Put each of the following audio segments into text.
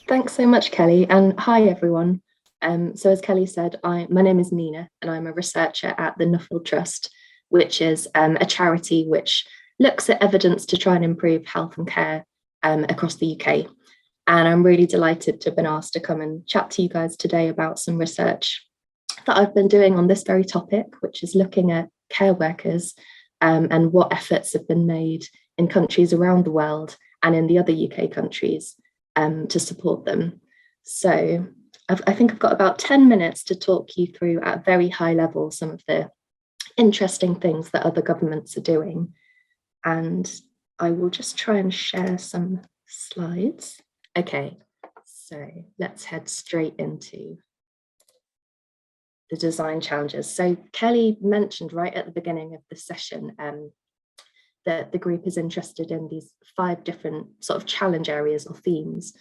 Thanks so much, Kelly, and hi everyone. So as Kelly said, my name is Nina, and I'm a researcher at the Nuffield Trust, which is a charity which looks at evidence to try and improve health and care across the UK. And I'm really delighted to have been asked to come and chat to you guys today about some research that I've been doing on this very topic, which is looking at care workers and what efforts have been made in countries around the world and in the other UK countries to support them. So I think I've got about 10 minutes to talk you through at a very high level some of the interesting things that other governments are doing. And I will just try and share some slides. Okay, so let's head straight into the design challenges. So Kelly mentioned right at the beginning of the session that the group is interested in these 5 different sort of challenge areas or themes.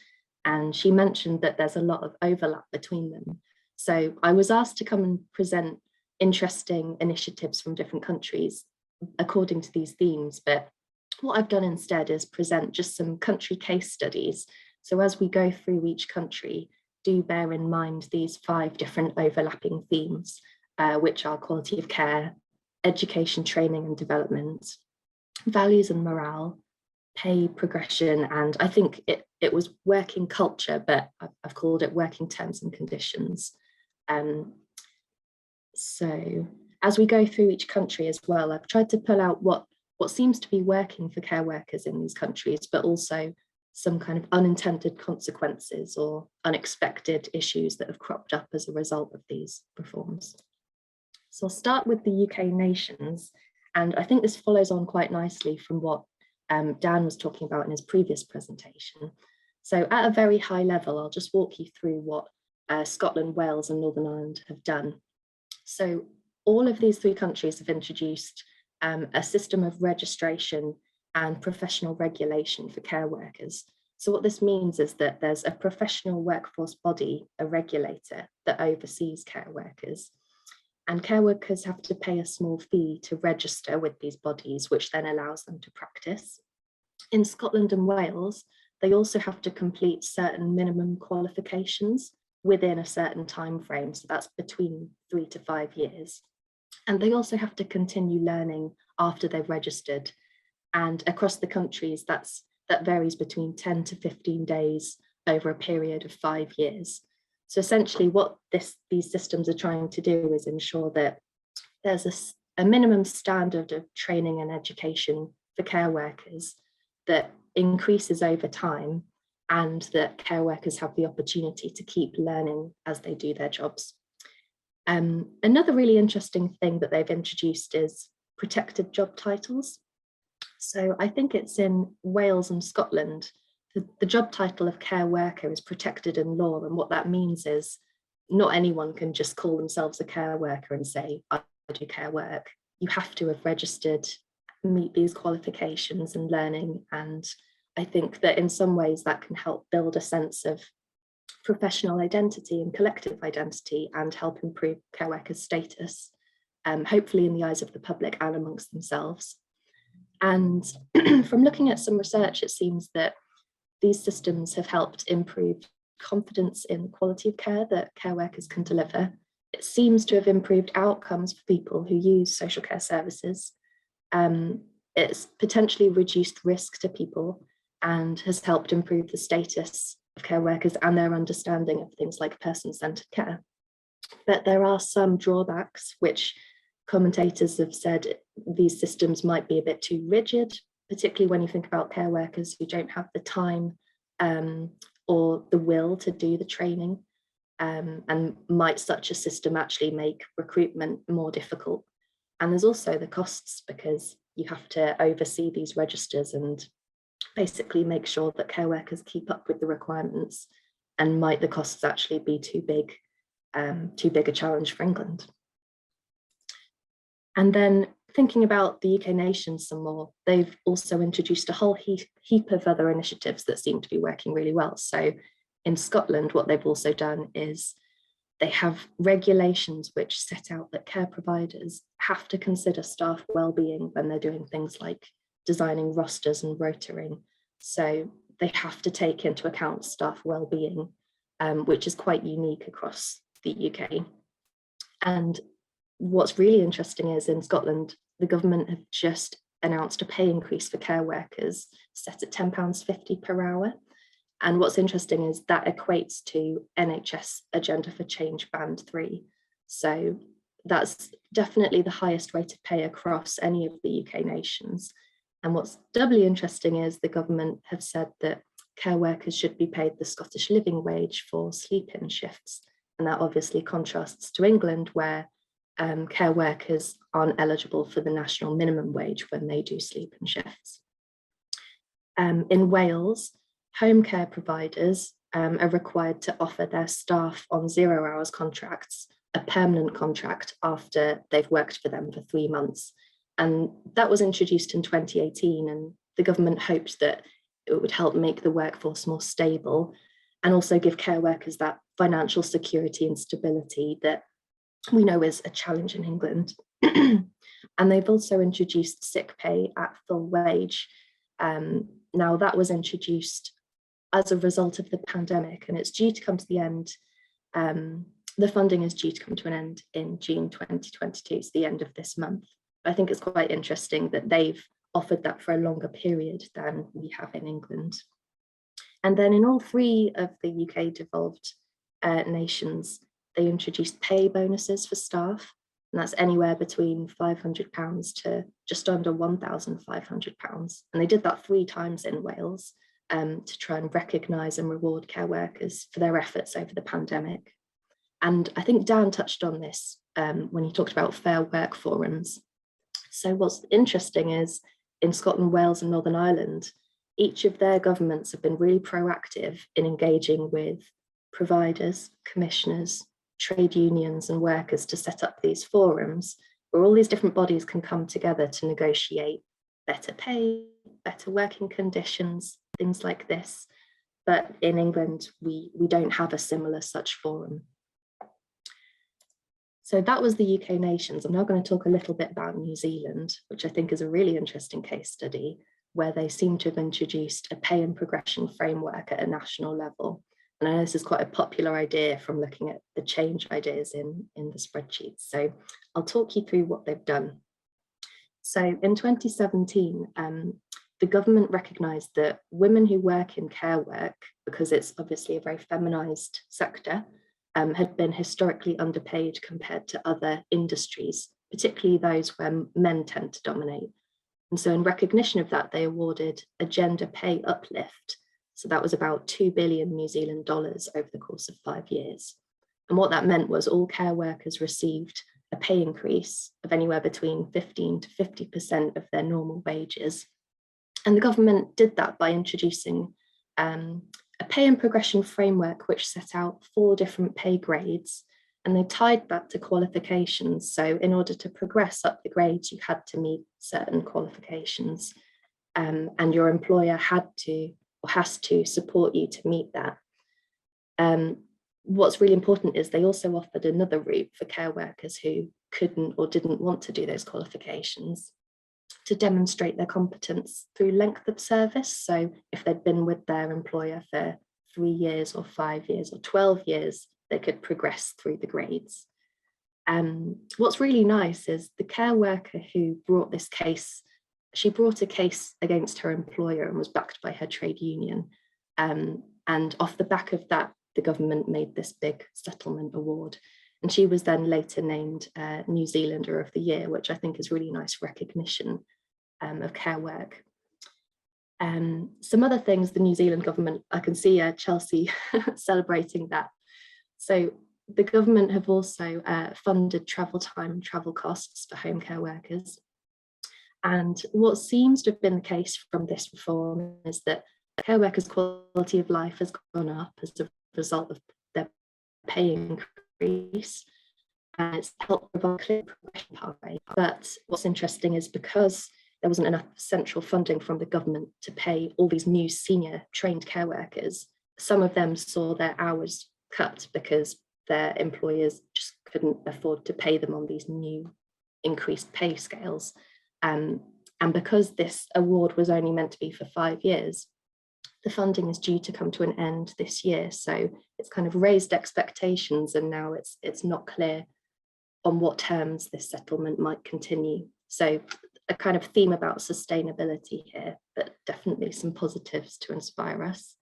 And she mentioned that there's a lot of overlap between them. So I was asked to come and present interesting initiatives from different countries according to these themes. But what I've done instead is present just some country case studies. So as we go through each country, do bear in mind these 5 different overlapping themes, which are quality of care, education, training and development, values and morale, pay progression, and I think it was working culture, but I've called it working terms and conditions. So as we go through each country as well, I've tried to pull out what seems to be working for care workers in these countries, but also some kind of unintended consequences or unexpected issues that have cropped up as a result of these reforms. So I'll start with the UK nations, and I think this follows on quite nicely from what Dan was talking about in his previous presentation. So at a very high level, I'll just walk you through what Scotland, Wales and Northern Ireland have done. So all of these 3 countries have introduced a system of registration and professional regulation for care workers. So what this means is that there's a professional workforce body, a regulator, that oversees care workers. And care workers have to pay a small fee to register with these bodies, which then allows them to practice. In Scotland and Wales, they also have to complete certain minimum qualifications within a certain time frame. So that's between 3 to 5 years. And they also have to continue learning after they've registered. And across the countries, that varies between 10 to 15 days over a period of 5 years. So essentially what these systems are trying to do is ensure that there's a minimum standard of training and education for care workers that increases over time, and that care workers have the opportunity to keep learning as they do their jobs. Another really interesting thing that they've introduced is protected job titles. So I think it's in Wales and Scotland, the job title of care worker is protected in law. And what that means is not anyone can just call themselves a care worker and say, I do care work. You have to have registered, meet these qualifications and learning. And I think that in some ways that can help build a sense of professional identity and collective identity and help improve care workers' status, hopefully in the eyes of the public and amongst themselves. And from looking at some research, it seems that these systems have helped improve confidence in the quality of care that care workers can deliver. It seems to have improved outcomes for people who use social care services. It's potentially reduced risk to people and has helped improve the status of care workers and their understanding of things like person-centered care. But there are some drawbacks, which commentators have said these systems might be a bit too rigid, particularly when you think about care workers who don't have the time or the will to do the training. And might such a system actually make recruitment more difficult? And there's also the costs, because you have to oversee these registers and basically make sure that care workers keep up with the requirements. And might the costs actually be too big a challenge for England? And then thinking about the UK nations some more, they've also introduced a whole heap of other initiatives that seem to be working really well. So in Scotland, what they've also done is they have regulations which set out that care providers have to consider staff well-being when they're doing things like designing rosters and rotoring. So they have to take into account staff well-being, which is quite unique across the UK. And what's really interesting is in Scotland, the government have just announced a pay increase for care workers set at £10.50 per hour. And what's interesting is that equates to NHS Agenda for Change Band 3. So that's definitely the highest rate of pay across any of the UK nations. And what's doubly interesting is the government have said that care workers should be paid the Scottish living wage for sleep-in shifts. And that obviously contrasts to England, where care workers aren't eligible for the national minimum wage when they do sleep-in shifts. In Wales, home care providers are required to offer their staff on 0 hours contracts a permanent contract after they've worked for them for 3 months. And that was introduced in 2018, and the government hoped that it would help make the workforce more stable and also give care workers that financial security and stability that we know is a challenge in England. And they've also introduced sick pay at full wage. Now that was introduced as a result of the pandemic, and it's due to come to the end. The funding is due to come to an end in June 2022, so the end of this month. I think it's quite interesting that they've offered that for a longer period than we have in England. And then in all 3 of the UK devolved nations, they introduced pay bonuses for staff, and that's anywhere between £500 to just under £1,500. And they did that 3 times in Wales to try and recognise and reward care workers for their efforts over the pandemic. And I think Dan touched on this when he talked about Fair Work forums. So what's interesting is in Scotland, Wales and Northern Ireland, each of their governments have been really proactive in engaging with providers, commissioners, trade unions and workers to set up these forums where all these different bodies can come together to negotiate better pay, better working conditions, things like this. But in England, we don't have a similar such forum. So that was the UK nations. I'm now going to talk a little bit about New Zealand, which I think is a really interesting case study, where they seem to have introduced a pay and progression framework at a national level. And I know this is quite a popular idea from looking at the change ideas in the spreadsheets. So I'll talk you through what they've done. So in 2017, the government recognised that women who work in care work, because it's obviously a very feminised sector, had been historically underpaid compared to other industries, particularly those where men tend to dominate. And so in recognition of that, they awarded a gender pay uplift. So that was about 2 billion New Zealand dollars over the course of 5 years. And what that meant was all care workers received a pay increase of anywhere between 15 to 50% of their normal wages. And the government did that by introducing a pay and progression framework which set out 4 different pay grades, and they tied that to qualifications. So in order to progress up the grades, you had to meet certain qualifications, and your employer had to or has to support you to meet that. What's really important is they also offered another route for care workers who couldn't or didn't want to do those qualifications, to demonstrate their competence through length of service. So if they'd been with their employer for 3 years or 5 years or 12 years, they could progress through the grades. What's really nice is the care worker who brought this case, she brought a case against her employer and was backed by her trade union. And off the back of that, the government made this big settlement award. And she was then later named New Zealander of the Year, which I think is really nice recognition of care work. Some other things, the New Zealand government, I can see Chelsea celebrating that. So the government have also funded travel time and travel costs for home care workers. And what seems to have been the case from this reform is that care workers' quality of life has gone up as a result of their pay increase. And it's helped provide a clear progression pathway. But what's interesting is because there wasn't enough central funding from the government to pay all these new senior trained care workers, some of them saw their hours cut because their employers just couldn't afford to pay them on these new increased pay scales. And because this award was only meant to be for 5 years, the funding is due to come to an end this year. So it's kind of raised expectations, and now it's not clear on what terms this settlement might continue. So a kind of theme about sustainability here, but definitely some positives to inspire us.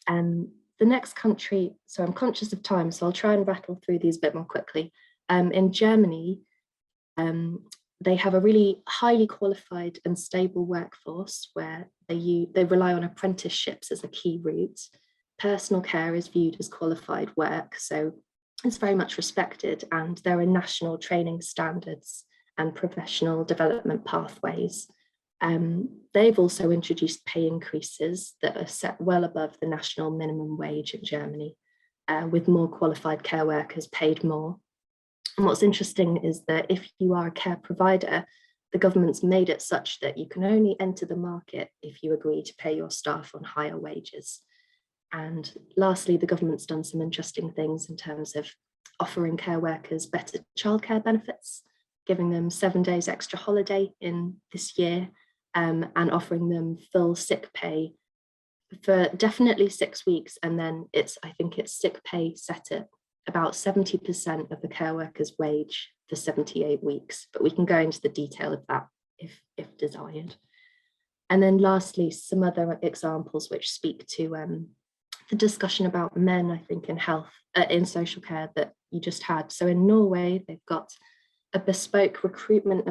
The next country, so I'm conscious of time, so I'll try and rattle through these a bit more quickly. In Germany, they have a really highly qualified and stable workforce where they rely on apprenticeships as a key route. Personal care is viewed as qualified work, so it's very much respected, and there are national training standards and professional development pathways. They've also introduced pay increases that are set well above the national minimum wage in Germany, with more qualified care workers paid more. And what's interesting is that if you are a care provider, the government's made it such that you can only enter the market if you agree to pay your staff on higher wages. And lastly, the government's done some interesting things in terms of offering care workers better childcare benefits, giving them 7 days extra holiday in this year, and offering them full sick pay for definitely 6 weeks. And then I think it's sick pay set at about 70% of the care worker's wage for 78 weeks, but we can go into the detail of that if desired. And then lastly, some other examples which speak to the discussion about men, I think, in health, in social care that you just had. So in Norway, they've got a bespoke recruitment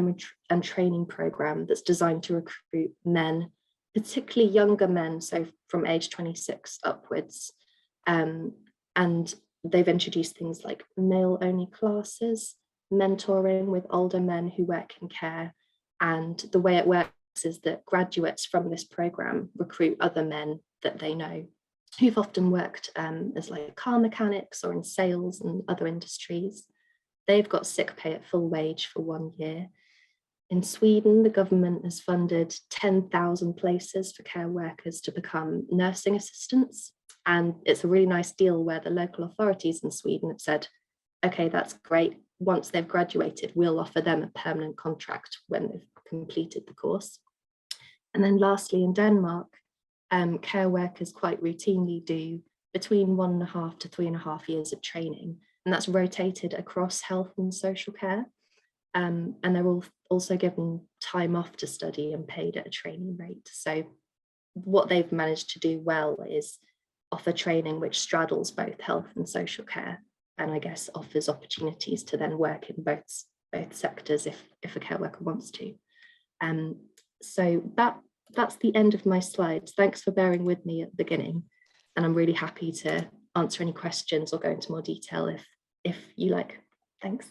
and training program that's designed to recruit men, particularly younger men, so from age 26 upwards. And they've introduced things like male-only classes, mentoring with older men who work in care. And the way it works is that graduates from this program recruit other men that they know who've often worked as like car mechanics or in sales and other industries. They've got sick pay at full wage for 1 year. In Sweden, the government has funded 10,000 places for care workers to become nursing assistants. And it's a really nice deal where the local authorities in Sweden have said, okay, that's great. Once they've graduated, we'll offer them a permanent contract when they've completed the course. And then lastly, in Denmark, care workers quite routinely do between 1.5 to 3.5 years of training, and that's rotated across health and social care. And they're also given time off to study and paid at a training rate. So what they've managed to do well is offer training which straddles both health and social care, and I guess offers opportunities to then work in both sectors if a care worker wants to. So that's the end of my slides. Thanks for bearing with me at the beginning, and I'm really happy to answer any questions or go into more detail if you like. Thanks.